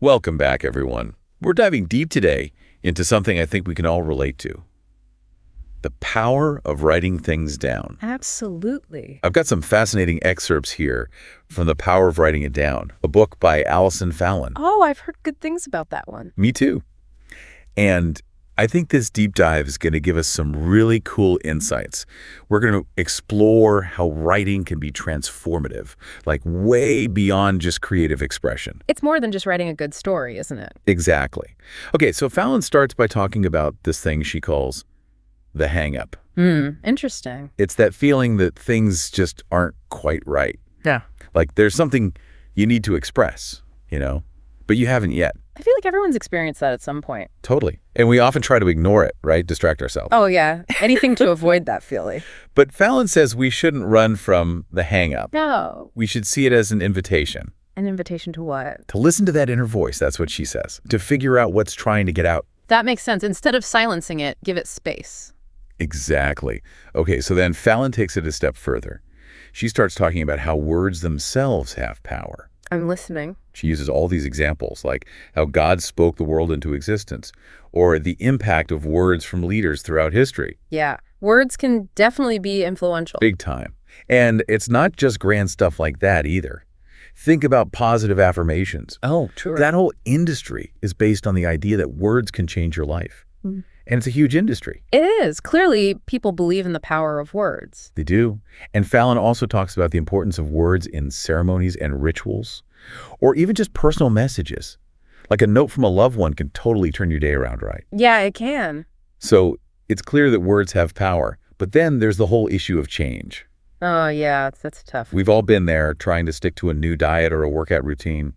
Welcome back, everyone. We're diving deep today into something I think we can all relate to. The power of writing things down. Absolutely. I've got some fascinating excerpts here from The Power of Writing It Down, a book by Allison Fallon. Oh, I've heard good things about that one. Me too. And I think this deep dive is going to give us some really cool insights. We're going to explore how writing can be transformative, like way beyond just creative expression. It's more than just writing a good story, isn't it? Exactly. Okay, so Fallon starts by talking about this thing she calls the hang-up. Interesting. It's that feeling that things just aren't quite right. Yeah. Like there's something you need to express, but you haven't yet. I feel like everyone's experienced that at some point. Totally. And we often try to ignore it, right? Distract ourselves. Oh, yeah. Anything to avoid that feeling. But Fallon says we shouldn't run from the hang-up. No. We should see it as an invitation. An invitation to what? To listen to that inner voice, that's what she says. To figure out what's trying to get out. That makes sense. Instead of silencing it, give it space. Exactly. Okay, so then Fallon takes it a step further. She starts talking about how words themselves have power. I'm listening. She uses all these examples, like how God spoke the world into existence, or the impact of words from leaders throughout history. Yeah. Words can definitely be influential. Big time. And it's not just grand stuff like that either. Think about positive affirmations. Oh, true. That whole industry is based on the idea that words can change your life. And it's a huge industry. It is. Clearly, people believe in the power of words. They do. And Fallon also talks about the importance of words in ceremonies and rituals, or even just personal messages. Like a note from a loved one can totally turn your day around, right? Yeah, it can. So it's clear that words have power. But then there's the whole issue of change. Oh, yeah, that's tough. We've all been there trying to stick to a new diet or a workout routine.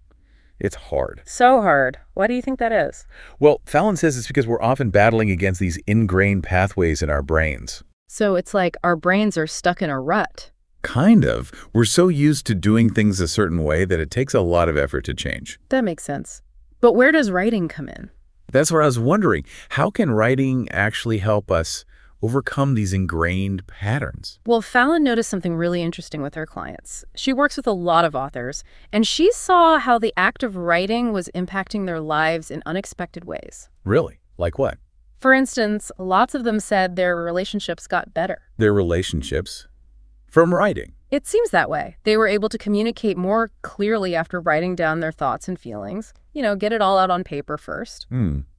It's hard. So hard. Why do you think that is? Well, Fallon says it's because we're often battling against these ingrained pathways in our brains. So it's like our brains are stuck in a rut. Kind of. We're so used to doing things a certain way that it takes a lot of effort to change. That makes sense. But where does writing come in? That's what I was wondering. How can writing actually help us overcome these ingrained patterns? Well, Fallon noticed something really interesting with her clients. She works with a lot of authors, and she saw how the act of writing was impacting their lives in unexpected ways. Really? Like what? For instance, lots of them said their relationships got better. Their relationships from writing. It seems that way. They were able to communicate more clearly after writing down their thoughts and feelings. Get it all out on paper first.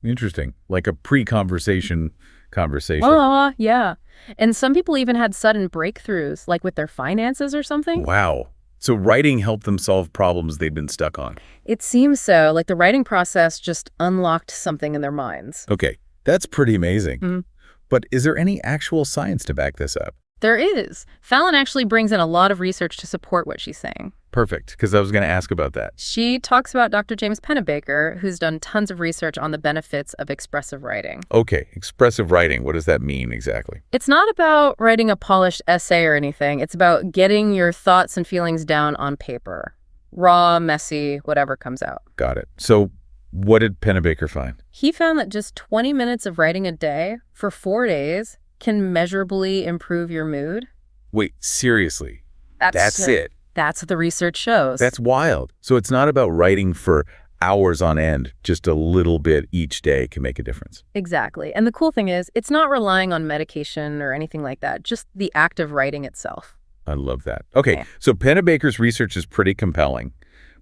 Interesting. Like a pre-conversation conversation. Oh, yeah. And some people even had sudden breakthroughs, like with their finances or something. Wow. So writing helped them solve problems they'd been stuck on. It seems so. Like the writing process just unlocked something in their minds. Okay, that's pretty amazing. But is there any actual science to back this up? There is. Fallon actually brings in a lot of research to support what she's saying. Perfect, because I was going to ask about that. She talks about Dr. James Pennebaker, who's done tons of research on the benefits of expressive writing. Okay, expressive writing, what does that mean exactly? It's not about writing a polished essay or anything. It's about getting your thoughts and feelings down on paper. Raw, messy, whatever comes out. Got it. So what did Pennebaker find? He found that just 20 minutes of writing a day for 4 days can measurably improve your mood. Wait, seriously? That's it? That's what the research shows. That's wild. So it's not about writing for hours on end. Just a little bit each day can make a difference. Exactly. And the cool thing is, it's not relying on medication or anything like that, just the act of writing itself. I love that. Okay, so Pennebaker's research is pretty compelling.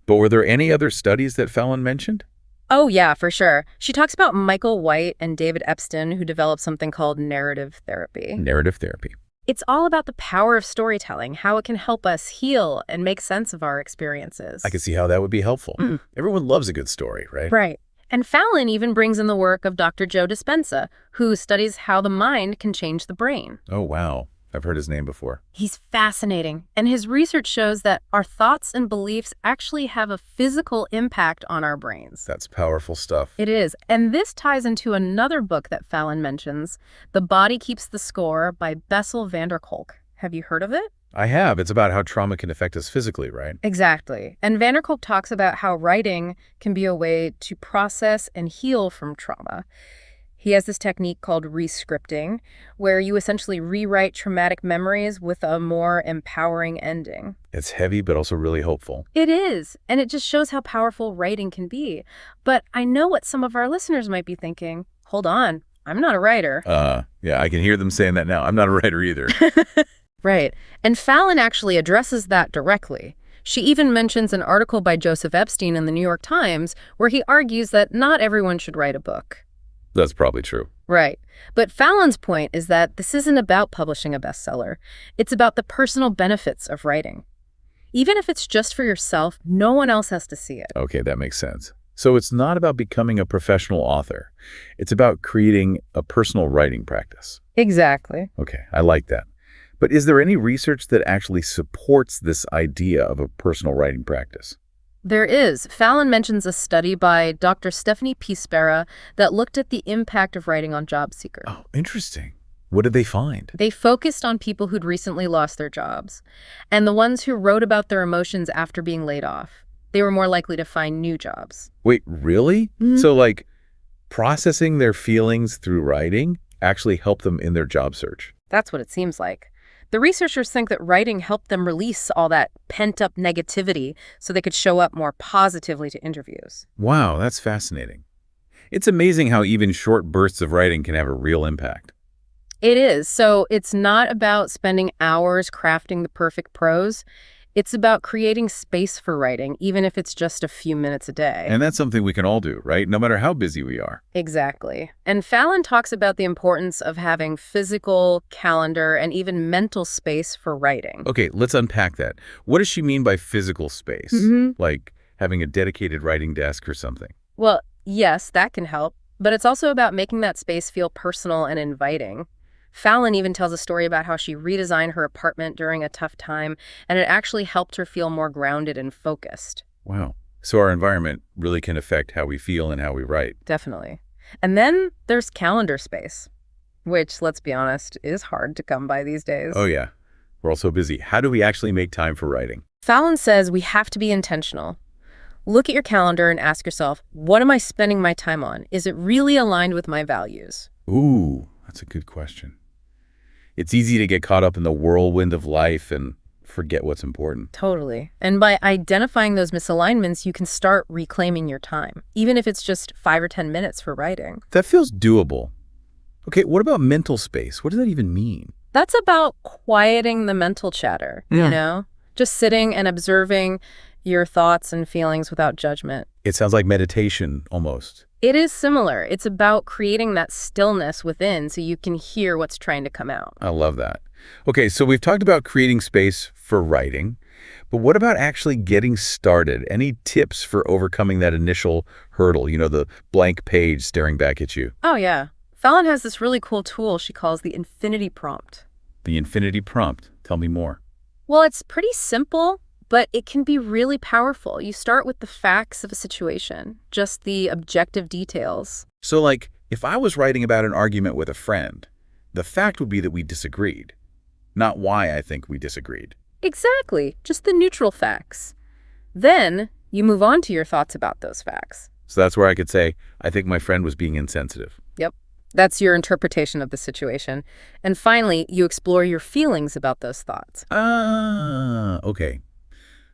But were there any other studies that Fallon mentioned? Oh, yeah, for sure. She talks about Michael White and David Epstein, who developed something called narrative therapy. Narrative therapy. It's all about the power of storytelling, how it can help us heal and make sense of our experiences. I can see how that would be helpful. Everyone loves a good story, right? Right. And Fallon even brings in the work of Dr. Joe Dispenza, who studies how the mind can change the brain. Oh, wow. I've heard his name before. He's fascinating, and his research shows that our thoughts and beliefs actually have a physical impact on our brains. That's powerful stuff. It is, and this ties into another book that Fallon mentions, The Body Keeps the Score by Bessel van der Kolk. Have you heard of it? I have. It's about how trauma can affect us physically, right? Exactly. And van der Kolk talks about how writing can be a way to process and heal from trauma. He has this technique called rescripting, where you essentially rewrite traumatic memories with a more empowering ending. It's heavy, but also really hopeful. It is, and it just shows how powerful writing can be. But I know what some of our listeners might be thinking. Hold on, I'm not a writer. Yeah, I can hear them saying that now. I'm not a writer either. Right. And Fallon actually addresses that directly. She even mentions an article by Joseph Epstein in the New York Times where he argues that not everyone should write a book. That's probably true. Right. But Fallon's point is that this isn't about publishing a bestseller. It's about the personal benefits of writing. Even if it's just for yourself, no one else has to see it. Okay, that makes sense. So it's not about becoming a professional author. It's about creating a personal writing practice. Exactly. Okay, I like that. But is there any research that actually supports this idea of a personal writing practice? There is. Fallon mentions a study by Dr. Stephanie Pispera that looked at the impact of writing on job seekers. Oh, interesting. What did they find? They focused on people who'd recently lost their jobs, and the ones who wrote about their emotions after being laid off. They were more likely to find new jobs. Wait, really? So like processing their feelings through writing actually helped them in their job search? That's what it seems like. The researchers think that writing helped them release all that pent-up negativity so they could show up more positively to interviews. Wow, that's fascinating. It's amazing how even short bursts of writing can have a real impact. It is. So it's not about spending hours crafting the perfect prose. It's about creating space for writing, even if it's just a few minutes a day. And that's something we can all do, right? No matter how busy we are. Exactly. And Fallon talks about the importance of having physical, calendar, and even mental space for writing. Okay, let's unpack that. What does she mean by physical space? Like having a dedicated writing desk or something? Well, yes, that can help, but it's also about making that space feel personal and inviting. Fallon even tells a story about how she redesigned her apartment during a tough time, and it actually helped her feel more grounded and focused. Wow. So our environment really can affect how we feel and how we write. Definitely. And then there's calendar space, which, let's be honest, is hard to come by these days. Oh, yeah. We're all so busy. How do we actually make time for writing? Fallon says we have to be intentional. Look at your calendar and ask yourself, what am I spending my time on? Is it really aligned with my values? Ooh, that's a good question. It's easy to get caught up in the whirlwind of life and forget what's important. Totally. And by identifying those misalignments, you can start reclaiming your time, even if it's just 5 or 10 minutes for writing. That feels doable. Okay, what about mental space? What does that even mean? That's about quieting the mental chatter, you know? Just sitting and observing your thoughts and feelings without judgment. It sounds like meditation, almost. It is similar. It's about creating that stillness within so you can hear what's trying to come out. I love that. Okay, so we've talked about creating space for writing, but what about actually getting started? Any tips for overcoming that initial hurdle, the blank page staring back at you? Oh, yeah. Fallon has this really cool tool she calls the infinity prompt. The infinity prompt. Tell me more. Well, it's pretty simple, but it can be really powerful. You start with the facts of a situation, just the objective details. So, like, if I was writing about an argument with a friend, the fact would be that we disagreed, not why I think we disagreed. Exactly, just the neutral facts. Then you move on to your thoughts about those facts. So that's where I could say, I think my friend was being insensitive. Yep, that's your interpretation of the situation. And finally, you explore your feelings about those thoughts. Okay.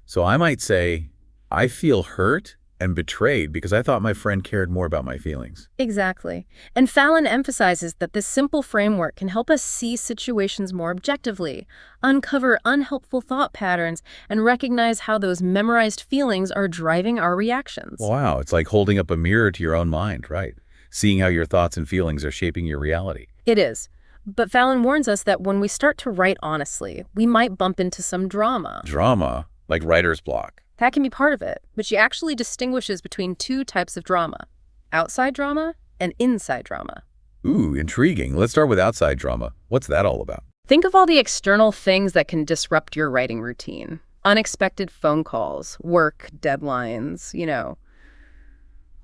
So I might say, I feel hurt and betrayed because I thought my friend cared more about my feelings. Exactly. And Fallon emphasizes that this simple framework can help us see situations more objectively, uncover unhelpful thought patterns, and recognize how those memorized feelings are driving our reactions. Wow, it's like holding up a mirror to your own mind, right? Seeing how your thoughts and feelings are shaping your reality. It is. But Fallon warns us that when we start to write honestly, we might bump into some drama. Drama? Like writer's block? That can be part of it, but she actually distinguishes between two types of drama: outside drama and inside drama. Ooh, intriguing. Let's start with outside drama. What's that all about? Think of all the external things that can disrupt your writing routine. Unexpected phone calls, work, deadlines,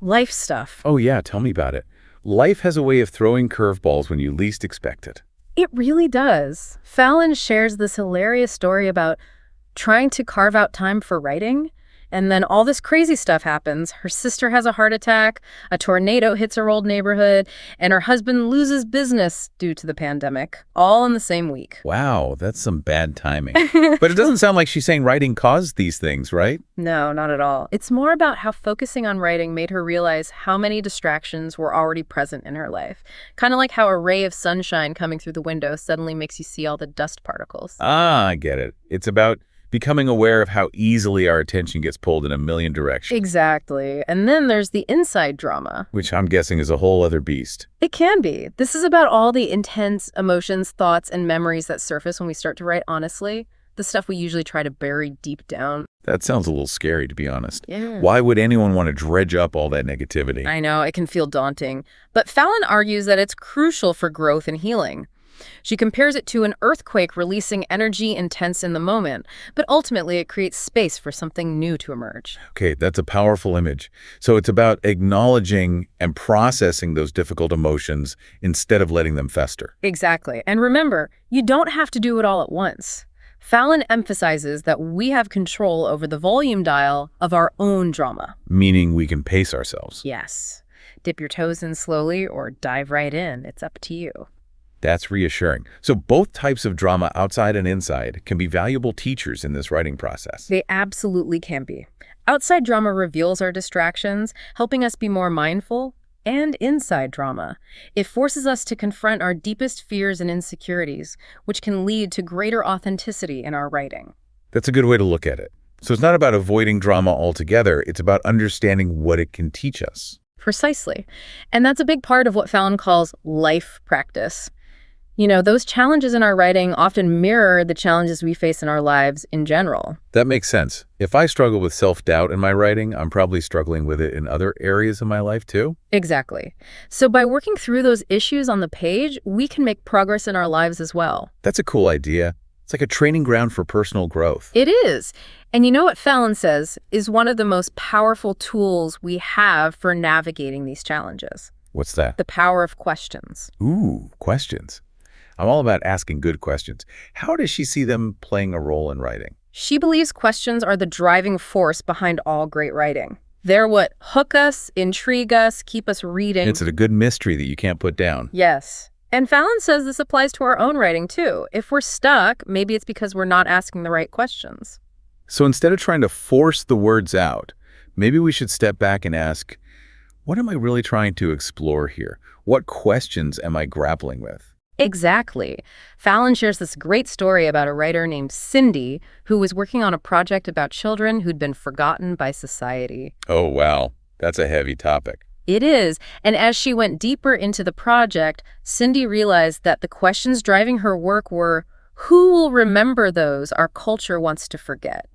life stuff. Oh yeah, tell me about it. Life has a way of throwing curveballs when you least expect it. It really does. Fallon shares this hilarious story about trying to carve out time for writing, And then all this crazy stuff happens. Her sister has a heart attack, a tornado hits her old neighborhood, and her husband loses business due to the pandemic, all in the same week. Wow, that's some bad timing. But it doesn't sound like she's saying writing caused these things, right? No, not at all. It's more about how focusing on writing made her realize how many distractions were already present in her life. Kind of like how a ray of sunshine coming through the window suddenly makes you see all the dust particles. Ah, I get it. It's about becoming aware of how easily our attention gets pulled in a million directions. Exactly. And then there's the inside drama. Which I'm guessing is a whole other beast. It can be. This is about all the intense emotions, thoughts, and memories that surface when we start to write honestly. The stuff we usually try to bury deep down. That sounds a little scary, to be honest. Yeah. Why would anyone want to dredge up all that negativity? I know, it can feel daunting. But Fallon argues that it's crucial for growth and healing. She compares it to an earthquake releasing energy intense in the moment, but ultimately it creates space for something new to emerge. Okay, that's a powerful image. So it's about acknowledging and processing those difficult emotions instead of letting them fester. Exactly. And remember, you don't have to do it all at once. Fallon emphasizes that we have control over the volume dial of our own drama. Meaning we can pace ourselves. Yes. Dip your toes in slowly or dive right in. It's up to you. That's reassuring. So both types of drama, outside and inside, can be valuable teachers in this writing process. They absolutely can be. Outside drama reveals our distractions, helping us be more mindful, and inside drama. It forces us to confront our deepest fears and insecurities, which can lead to greater authenticity in our writing. That's a good way to look at it. So it's not about avoiding drama altogether, it's about understanding what it can teach us. Precisely. And that's a big part of what Fallon calls life practice. You know, those challenges in our writing often mirror the challenges we face in our lives in general. That makes sense. If I struggle with self-doubt in my writing, I'm probably struggling with it in other areas of my life too. Exactly. So by working through those issues on the page, we can make progress in our lives as well. That's a cool idea. It's like a training ground for personal growth. It is. And you know what Fallon says is one of the most powerful tools we have for navigating these challenges? What's that? The power of questions. Ooh, questions. I'm all about asking good questions. How does she see them playing a role in writing? She believes questions are the driving force behind all great writing. They're what hook us, intrigue us, keep us reading. It's a good mystery that you can't put down. Yes. And Fallon says this applies to our own writing, too. If we're stuck, maybe it's because we're not asking the right questions. So instead of trying to force the words out, maybe we should step back and ask, what am I really trying to explore here? What questions am I grappling with? Exactly. Fallon shares this great story about a writer named Cindy who was working on a project about children who'd been forgotten by society. Oh, wow. That's a heavy topic. It is. And as she went deeper into the project, Cindy realized that the questions driving her work were, who will remember those our culture wants to forget?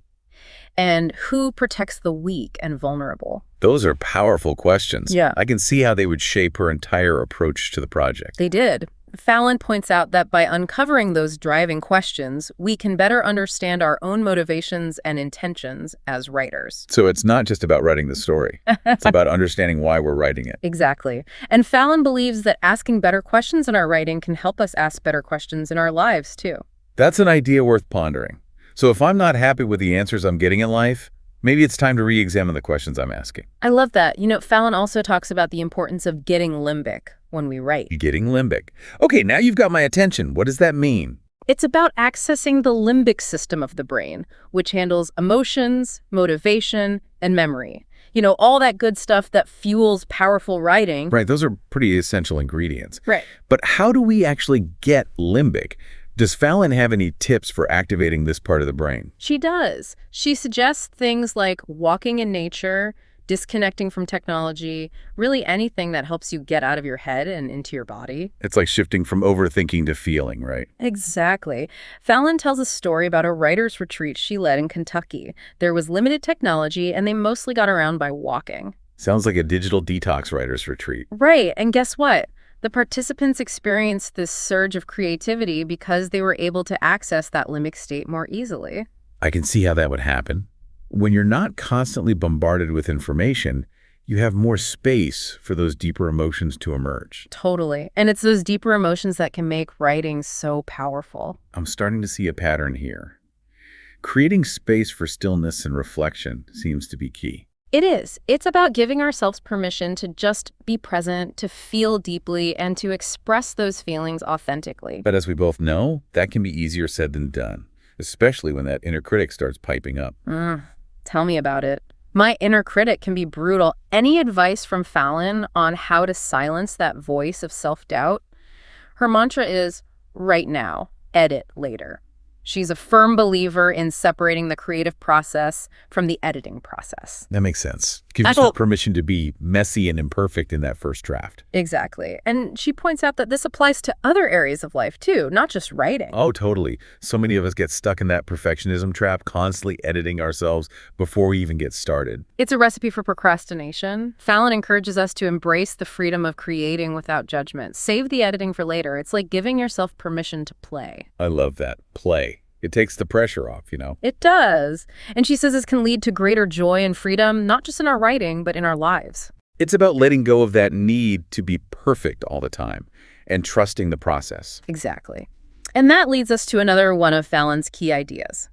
And who protects the weak and vulnerable? Those are powerful questions. Yeah. I can see how they would shape her entire approach to the project. They did. Fallon points out that by uncovering those driving questions, we can better understand our own motivations and intentions as writers. So it's not just about writing the story. It's about understanding why we're writing it. Exactly. And Fallon believes that asking better questions in our writing can help us ask better questions in our lives, too. That's an idea worth pondering. So if I'm not happy with the answers I'm getting in life, maybe it's time to re-examine the questions I'm asking. I love that. You know, Fallon also talks about the importance of getting limbic when we write. Getting limbic. Okay, now you've got my attention. What does that mean? It's about accessing the limbic system of the brain, which handles emotions, motivation, and memory. You know, all that good stuff that fuels powerful writing. Right, those are pretty essential ingredients. Right. But how do we actually get limbic? Does Fallon have any tips for activating this part of the brain? She does. She suggests things like walking in nature, disconnecting from technology, really anything that helps you get out of your head and into your body. It's like shifting from overthinking to feeling, right? Exactly. Fallon tells a story about a writer's retreat she led in Kentucky. There was limited technology, and they mostly got around by walking. Sounds like a digital detox writer's retreat. Right, and guess what? The participants experienced this surge of creativity because they were able to access that limbic state more easily. I can see how that would happen. When you're not constantly bombarded with information, you have more space for those deeper emotions to emerge. Totally. And it's those deeper emotions that can make writing so powerful. I'm starting to see a pattern here. Creating space for stillness and reflection seems to be key. It is. It's about giving ourselves permission to just be present, to feel deeply, and to express those feelings authentically. But as we both know, that can be easier said than done, especially when that inner critic starts piping up. Tell me about it. My inner critic can be brutal. Any advice from Fallon on how to silence that voice of self-doubt? Her mantra is, right now, edit later. She's a firm believer in separating the creative process from the editing process. That makes sense. Gives yourself permission to be messy and imperfect in that first draft. Exactly. And she points out that this applies to other areas of life too, not just writing. Oh, totally. So many of us get stuck in that perfectionism trap, constantly editing ourselves before we even get started. It's a recipe for procrastination. Fallon encourages us to embrace the freedom of creating without judgment. Save the editing for later. It's like giving yourself permission to play. I love that. Play. It takes the pressure off, you know? It does. And she says this can lead to greater joy and freedom, not just in our writing, but in our lives. It's about letting go of that need to be perfect all the time and trusting the process. Exactly. And that leads us to another one of Fallon's key ideas,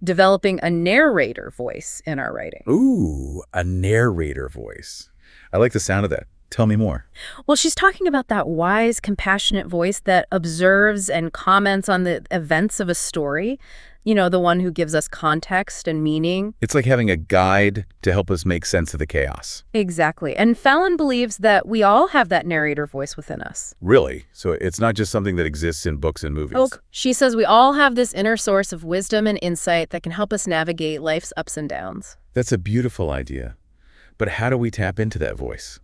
developing a narrator voice in our writing. Ooh, a narrator voice. I like the sound of that. Tell me more. Well, she's talking about that wise, compassionate voice that observes and comments on the events of a story. You know, the one who gives us context and meaning. It's like having a guide to help us make sense of the chaos. Exactly. And Fallon believes that we all have that narrator voice within us. Really? So it's not just something that exists in books and movies? Oh, she says we all have this inner source of wisdom and insight that can help us navigate life's ups and downs. That's a beautiful idea. But how do we tap into that voice?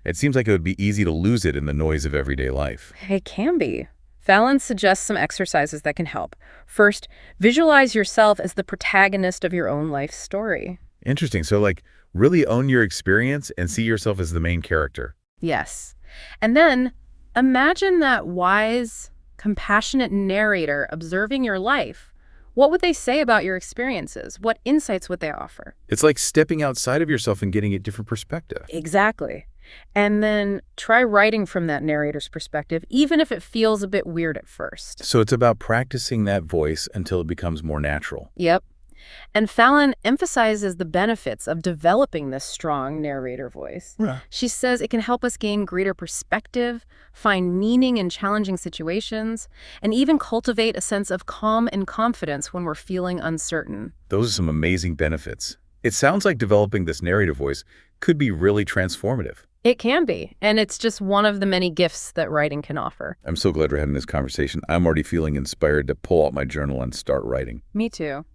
It seems like it would be easy to lose it in the noise of everyday life. It can be. Fallon suggests some exercises that can help. First, visualize yourself as the protagonist of your own life story. Interesting. So, like, really own your experience and see yourself as the main character. Yes. And then, imagine that wise, compassionate narrator observing your life. What would they say about your experiences? What insights would they offer? It's like stepping outside of yourself and getting a different perspective. Exactly. And then try writing from that narrator's perspective, even if it feels a bit weird at first. So it's about practicing that voice until it becomes more natural. Yep. And Fallon emphasizes the benefits of developing this strong narrator voice. Yeah. She says it can help us gain greater perspective, find meaning in challenging situations, and even cultivate a sense of calm and confidence when we're feeling uncertain. Those are some amazing benefits. It sounds like developing this narrator voice could be really transformative. It can be, and it's just one of the many gifts that writing can offer. I'm so glad we're having this conversation. I'm already feeling inspired to pull out my journal and start writing. Me too.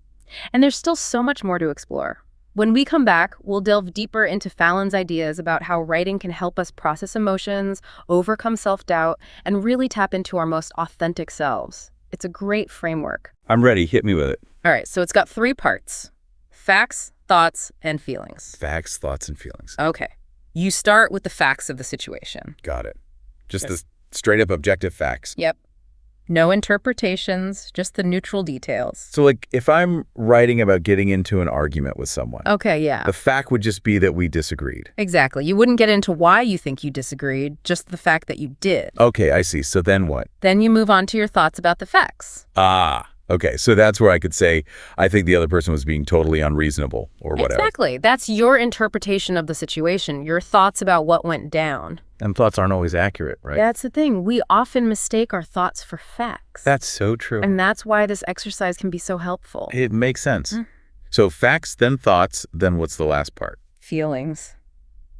And there's still so much more to explore. When we come back, we'll delve deeper into Fallon's ideas about how writing can help us process emotions, overcome self-doubt, and really tap into our most authentic selves. It's a great framework. I'm ready. Hit me with it. All right, so it's got 3 parts: facts, thoughts, and feelings. Facts, thoughts, and feelings. Okay. You start with the facts of the situation. Got it. Just Yes. the straight up objective facts. Yep. No interpretations, just the neutral details. So like if I'm writing about getting into an argument with someone, Okay, yeah. the fact would just be that we disagreed. Exactly. You wouldn't get into why you think you disagreed, just the fact that you did. Okay, I see. So then what? Then you move on to your thoughts about the facts. Okay. So that's where I could say, I think the other person was being totally unreasonable or whatever. Exactly. That's your interpretation of the situation, your thoughts about what went down. And thoughts aren't always accurate, right? That's the thing. We often mistake our thoughts for facts. That's so true. And that's why this exercise can be so helpful. It makes sense. So facts, then thoughts, then what's the last part? Feelings.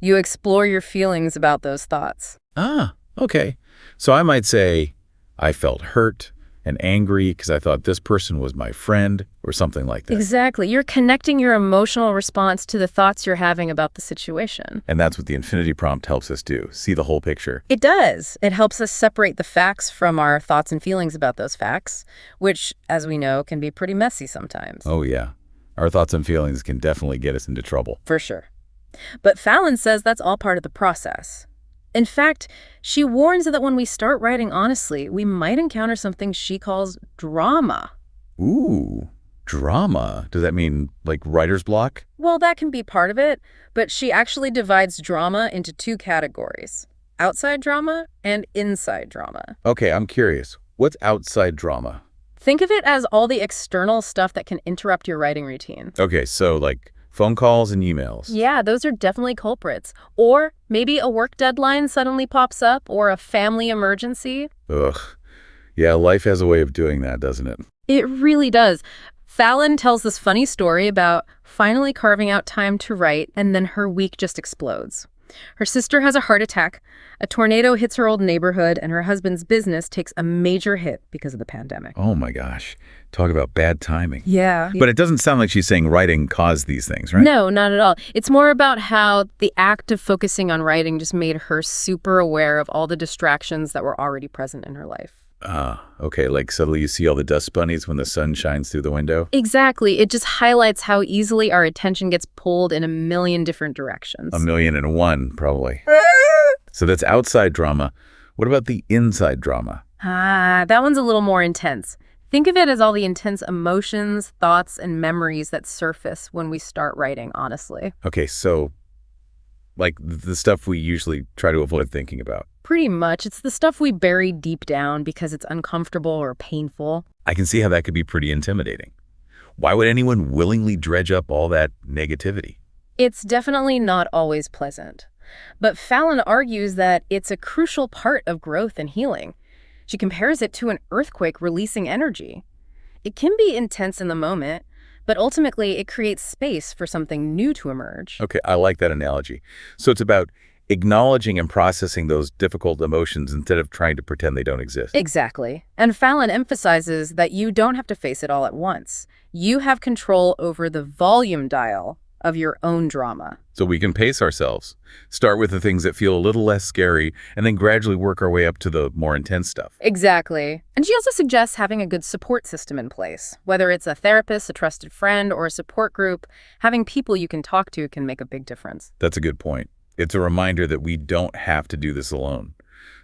You explore your feelings about those thoughts. Okay. So I might say, I felt hurt and angry because I thought this person was my friend or something like that. Exactly. You're connecting your emotional response to the thoughts you're having about the situation. And that's what the infinity prompt helps us do. See the whole picture. It does. It helps us separate the facts from our thoughts and feelings about those facts, which, as we know, can be pretty messy sometimes. Oh, yeah. Our thoughts and feelings can definitely get us into trouble. For sure. But Fallon says that's all part of the process. In fact, she warns that when we start writing honestly, we might encounter something she calls drama. Ooh, drama. Does that mean like writer's block? Well, that can be part of it, but she actually divides drama into 2 categories: outside drama and inside drama. Okay, I'm curious. What's outside drama? Think of it as all the external stuff that can interrupt your writing routine. Okay, so like phone calls and emails. Yeah, those are definitely culprits. Or maybe a work deadline suddenly pops up, or a family emergency. Ugh. Yeah, life has a way of doing that, doesn't it? It really does. Fallon tells this funny story about finally carving out time to write, and then her week just explodes. Her sister has a heart attack, a tornado hits her old neighborhood, and her husband's business takes a major hit because of the pandemic. Oh my gosh. Talk about bad timing. Yeah. But it doesn't sound like she's saying writing caused these things, right? No, not at all. It's more about how the act of focusing on writing just made her super aware of all the distractions that were already present in her life. Okay, like suddenly you see all the dust bunnies when the sun shines through the window? Exactly. It just highlights how easily our attention gets pulled in a million different directions. 1,000,001, probably. So that's outside drama. What about the inside drama? That one's a little more intense. Think of it as all the intense emotions, thoughts, and memories that surface when we start writing, honestly. Okay, so like the stuff we usually try to avoid thinking about. Pretty much. It's the stuff we bury deep down because it's uncomfortable or painful. I can see how that could be pretty intimidating. Why would anyone willingly dredge up all that negativity? It's definitely not always pleasant. But Fallon argues that it's a crucial part of growth and healing. She compares it to an earthquake releasing energy. It can be intense in the moment, but ultimately it creates space for something new to emerge. Okay, I like that analogy. So it's about acknowledging and processing those difficult emotions instead of trying to pretend they don't exist. Exactly. And Fallon emphasizes that you don't have to face it all at once. You have control over the volume dial of your own drama. So we can pace ourselves, start with the things that feel a little less scary, and then gradually work our way up to the more intense stuff. Exactly. And she also suggests having a good support system in place. Whether it's a therapist, a trusted friend, or a support group, having people you can talk to can make a big difference. That's a good point. It's a reminder that we don't have to do this alone.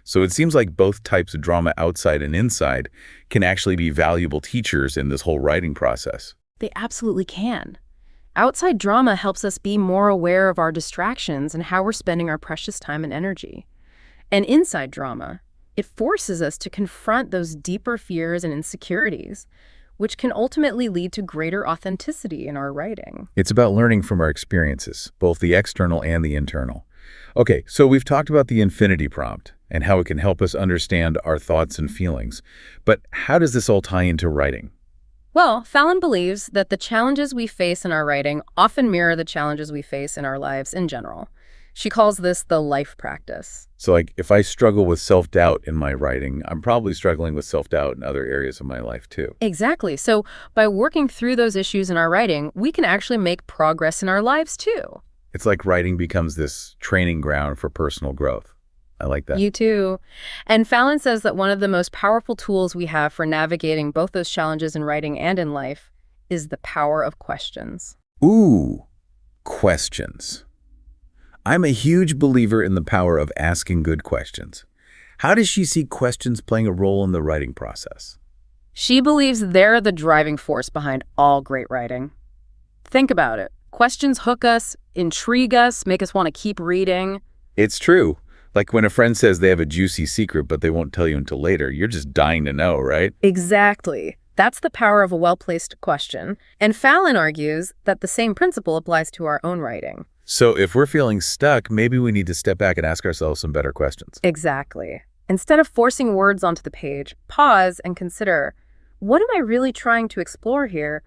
So it seems like both types of drama, outside and inside, can actually be valuable teachers in this whole writing process. They absolutely can. Outside drama helps us be more aware of our distractions and how we're spending our precious time and energy. And inside drama, it forces us to confront those deeper fears and insecurities, which can ultimately lead to greater authenticity in our writing. It's about learning from our experiences, both the external and the internal. Okay, so we've talked about the infinity prompt and how it can help us understand our thoughts and feelings. But how does this all tie into writing? Well, Fallon believes that the challenges we face in our writing often mirror the challenges we face in our lives in general. She calls this the life practice. So like if I struggle with self-doubt in my writing, I'm probably struggling with self-doubt in other areas of my life too. Exactly. So by working through those issues in our writing, we can actually make progress in our lives too. It's like writing becomes this training ground for personal growth. I like that. You too. And Fallon says that one of the most powerful tools we have for navigating both those challenges in writing and in life is the power of questions. Ooh, questions. I'm a huge believer in the power of asking good questions. How does she see questions playing a role in the writing process? She believes they're the driving force behind all great writing. Think about it. Questions hook us, intrigue us, make us want to keep reading. It's true. Like when a friend says they have a juicy secret, but they won't tell you until later, you're just dying to know, right? Exactly. That's the power of a well-placed question. And Fallon argues that the same principle applies to our own writing. So if we're feeling stuck, maybe we need to step back and ask ourselves some better questions. Exactly. Instead of forcing words onto the page, pause and consider, what am I really trying to explore here?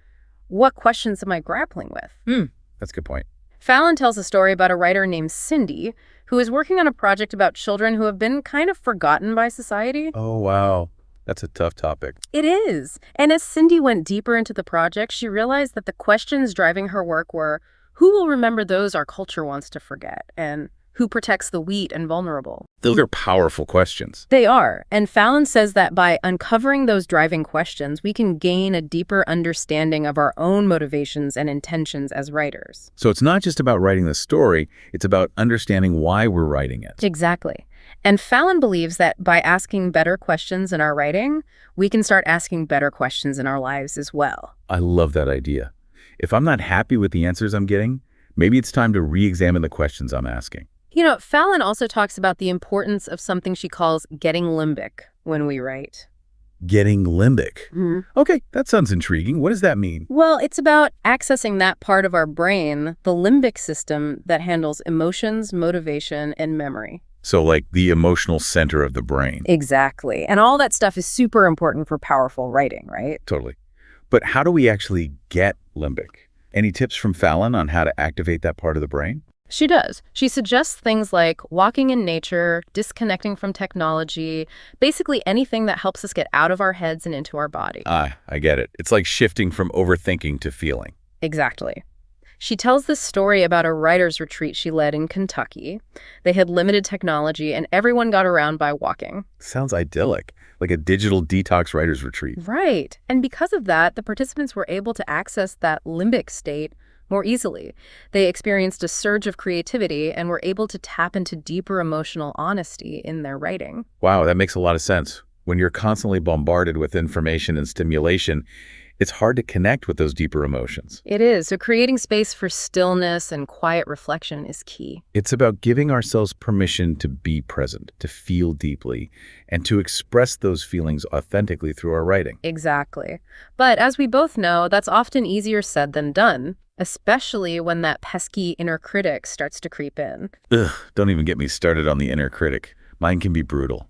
What questions am I grappling with? That's a good point. Fallon tells a story about a writer named Cindy, who is working on a project about children who have been kind of forgotten by society. Oh, wow. That's a tough topic. It is. And as Cindy went deeper into the project, she realized that the questions driving her work were, who will remember those our culture wants to forget? And who protects the weak and vulnerable? Those are powerful questions. They are. And Fallon says that by uncovering those driving questions, we can gain a deeper understanding of our own motivations and intentions as writers. So it's not just about writing the story, it's about understanding why we're writing it. Exactly. And Fallon believes that by asking better questions in our writing, we can start asking better questions in our lives as well. I love that idea. If I'm not happy with the answers I'm getting, maybe it's time to re-examine the questions I'm asking. You know, Fallon also talks about the importance of something she calls getting limbic when we write. Getting limbic. Mhm. Okay, that sounds intriguing. What does that mean? Well, it's about accessing that part of our brain, the limbic system, that handles emotions, motivation, and memory. So like the emotional center of the brain. Exactly. And all that stuff is super important for powerful writing, right? Totally. But how do we actually get limbic? Any tips from Fallon on how to activate that part of the brain? She does. She suggests things like walking in nature, disconnecting from technology, basically anything that helps us get out of our heads and into our body. I get it. It's like shifting from overthinking to feeling. Exactly. She tells this story about a writer's retreat she led in Kentucky. They had limited technology, and everyone got around by walking. Sounds idyllic, like a digital detox writer's retreat. Right. And because of that, the participants were able to access that limbic state more easily. They experienced a surge of creativity and were able to tap into deeper emotional honesty in their writing. Wow, that makes a lot of sense. When you're constantly bombarded with information and stimulation, it's hard to connect with those deeper emotions. It is. So creating space for stillness and quiet reflection is key. It's about giving ourselves permission to be present, to feel deeply, and to express those feelings authentically through our writing. Exactly. But as we both know, that's often easier said than done, especially when that pesky inner critic starts to creep in. Ugh, don't even get me started on the inner critic. Mine can be brutal.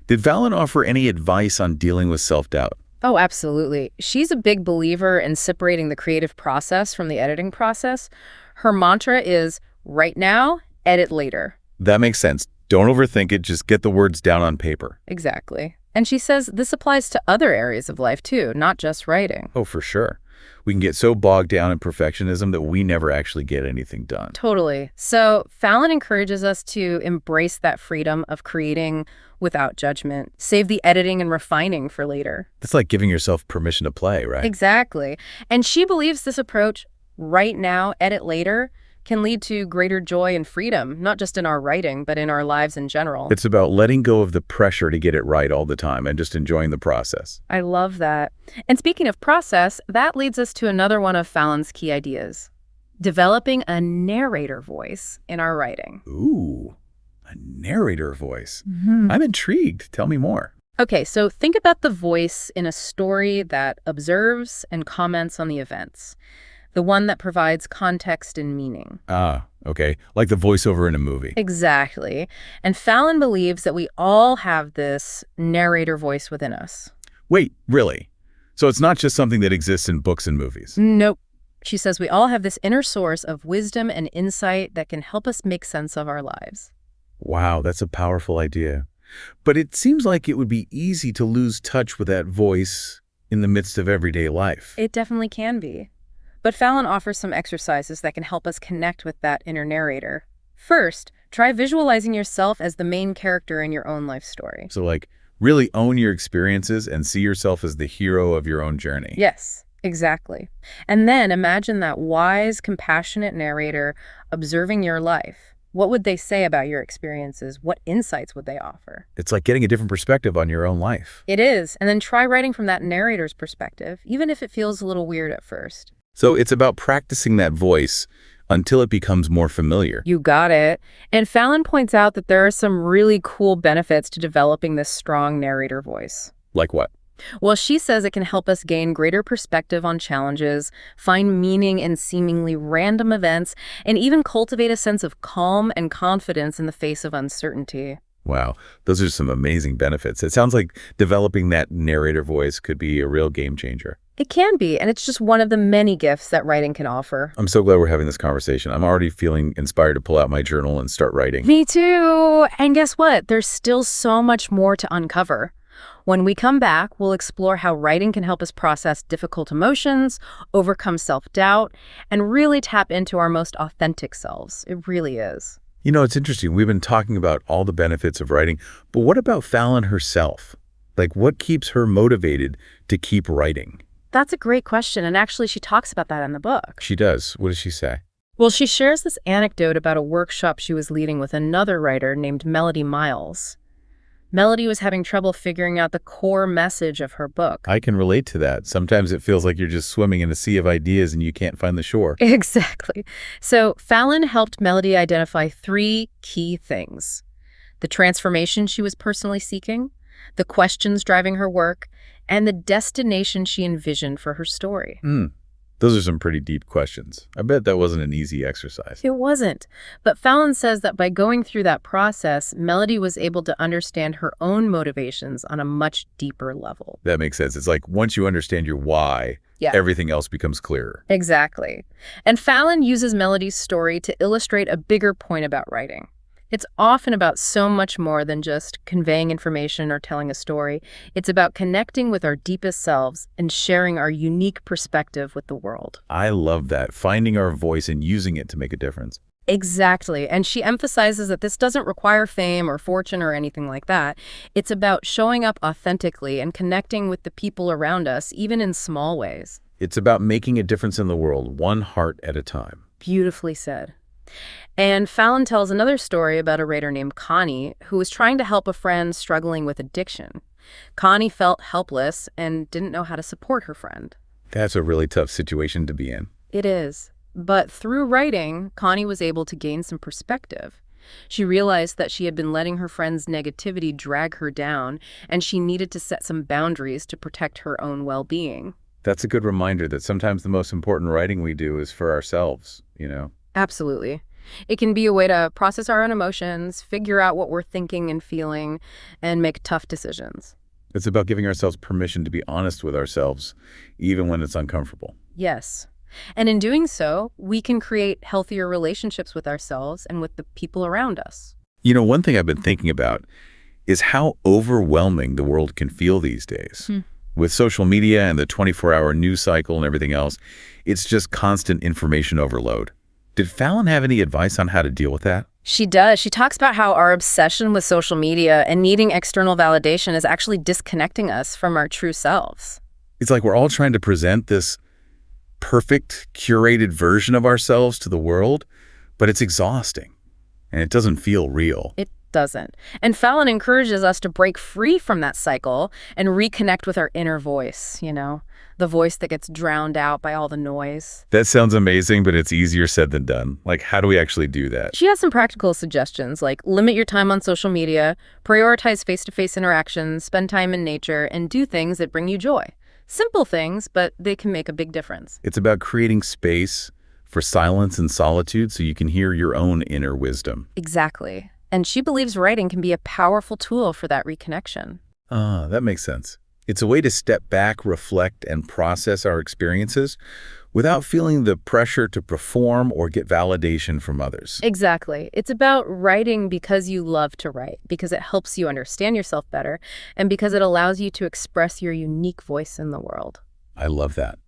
Did Fallon offer any advice on dealing with self-doubt? Oh, absolutely. She's a big believer in separating the creative process from the editing process. Her mantra is, write now, edit later. That makes sense. Don't overthink it, just get the words down on paper. Exactly. And she says this applies to other areas of life too, not just writing. Oh, for sure. We can get so bogged down in perfectionism that we never actually get anything done. Totally. So Fallon encourages us to embrace that freedom of creating without judgment, save the editing and refining for later. It's like giving yourself permission to play, right? Exactly. And she believes this approach, write now, edit later, can lead to greater joy and freedom, not just in our writing, but in our lives in general. It's about letting go of the pressure to get it right all the time and just enjoying the process. I love that. And speaking of process, that leads us to another one of Fallon's key ideas, developing a narrator voice in our writing. Ooh, a narrator voice. I'm intrigued. Tell me more. Okay, so think about the voice in a story that observes and comments on the events, the one that provides context and meaning. Ah, okay. Like the voiceover in a movie. Exactly. And Fallon believes that we all have this narrator voice within us. Wait, really? So it's not just something that exists in books and movies? Nope. She says we all have this inner source of wisdom and insight that can help us make sense of our lives. Wow, that's a powerful idea. But it seems like it would be easy to lose touch with that voice in the midst of everyday life. It definitely can be. But Fallon offers some exercises that can help us connect with that inner narrator. First, try visualizing yourself as the main character in your own life story. So like, really own your experiences and see yourself as the hero of your own journey. Yes, exactly. And then imagine that wise, compassionate narrator observing your life. What would they say about your experiences? What insights would they offer? It's like getting a different perspective on your own life. It is. And then try writing from that narrator's perspective, even if it feels a little weird at first. So it's about practicing that voice until it becomes more familiar. You got it. And Fallon points out that there are some really cool benefits to developing this strong narrator voice. Like what? Well, she says it can help us gain greater perspective on challenges, find meaning in seemingly random events, and even cultivate a sense of calm and confidence in the face of uncertainty. Wow, those are some amazing benefits. It sounds like developing that narrator voice could be a real game changer. It can be, and it's just one of the many gifts that writing can offer. I'm so glad we're having this conversation. I'm already feeling inspired to pull out my journal and start writing. Me too! And guess what? There's still so much more to uncover. When we come back, we'll explore how writing can help us process difficult emotions, overcome self-doubt, and really tap into our most authentic selves. It really is. You know, it's interesting. We've been talking about all the benefits of writing, but what about Fallon herself? Like, what keeps her motivated to keep writing? That's a great question, and actually she talks about that in the book. She does. What does she say? Well, she shares this anecdote about a workshop she was leading with another writer named Melody Miles. Melody was having trouble figuring out the core message of her book. I can relate to that. Sometimes it feels like you're just swimming in a sea of ideas and you can't find the shore. Exactly. So Fallon helped Melody identify 3 key things: the transformation she was personally seeking, the questions driving her work, and the destination she envisioned for her story. Those are some pretty deep questions. I bet that wasn't an easy exercise. It wasn't. But Fallon says that by going through that process, Melody was able to understand her own motivations on a much deeper level. That makes sense. It's like once you understand your why, Yeah. everything else becomes clearer. Exactly. And Fallon uses Melody's story to illustrate a bigger point about writing. It's often about so much more than just conveying information or telling a story. It's about connecting with our deepest selves and sharing our unique perspective with the world. I love that, finding our voice and using it to make a difference. Exactly. And she emphasizes that this doesn't require fame or fortune or anything like that. It's about showing up authentically and connecting with the people around us, even in small ways. It's about making a difference in the world, one heart at a time. Beautifully said. And Fallon tells another story about a writer named Connie who was trying to help a friend struggling with addiction. Connie felt helpless and didn't know how to support her friend. That's a really tough situation to be in. It is. But through writing, Connie was able to gain some perspective. She realized that she had been letting her friend's negativity drag her down, and she needed to set some boundaries to protect her own well-being. That's a good reminder that sometimes the most important writing we do is for ourselves, Absolutely. It can be a way to process our own emotions, figure out what we're thinking and feeling, and make tough decisions. It's about giving ourselves permission to be honest with ourselves, even when it's uncomfortable. Yes. And in doing so, we can create healthier relationships with ourselves and with the people around us. One thing I've been thinking about is how overwhelming the world can feel these days. With social media and the 24-hour news cycle and everything else, it's just constant information overload. Did Fallon have any advice on how to deal with that? She does. She talks about how our obsession with social media and needing external validation is actually disconnecting us from our true selves. It's like we're all trying to present this perfect, curated version of ourselves to the world, but it's exhausting, and it doesn't feel real. It doesn't. And Fallon encourages us to break free from that cycle and reconnect with our inner voice, the voice that gets drowned out by all the noise. That sounds amazing, but it's easier said than done. Like, how do we actually do that? She has some practical suggestions, like limit your time on social media, prioritize face-to-face interactions, spend time in nature, and do things that bring you joy. Simple things, but they can make a big difference. It's about creating space for silence and solitude so you can hear your own inner wisdom. Exactly. And she believes writing can be a powerful tool for that reconnection. That makes sense. It's a way to step back, reflect, and process our experiences without feeling the pressure to perform or get validation from others. Exactly. It's about writing because you love to write, because it helps you understand yourself better, and because it allows you to express your unique voice in the world. I love that.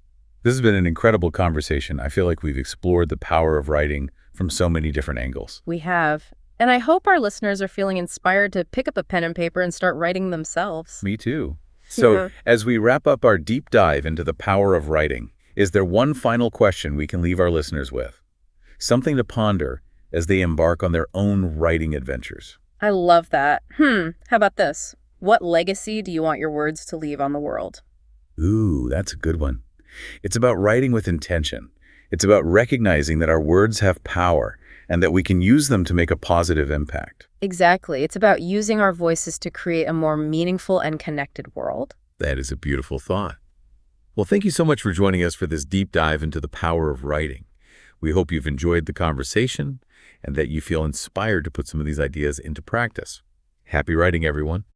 This has been an incredible conversation. I feel like we've explored the power of writing from so many different angles. We have. And I hope our listeners are feeling inspired to pick up a pen and paper and start writing themselves. Me too. So, as we wrap up our deep dive into the power of writing, is there one final question we can leave our listeners with? Something to ponder as they embark on their own writing adventures. I love that. How about this? What legacy do you want your words to leave on the world? Ooh, that's a good one. It's about writing with intention. It's about recognizing that our words have power and that we can use them to make a positive impact. Exactly. It's about using our voices to create a more meaningful and connected world. That is a beautiful thought. Well, thank you so much for joining us for this deep dive into the power of writing. We hope you've enjoyed the conversation and that you feel inspired to put some of these ideas into practice. Happy writing, everyone.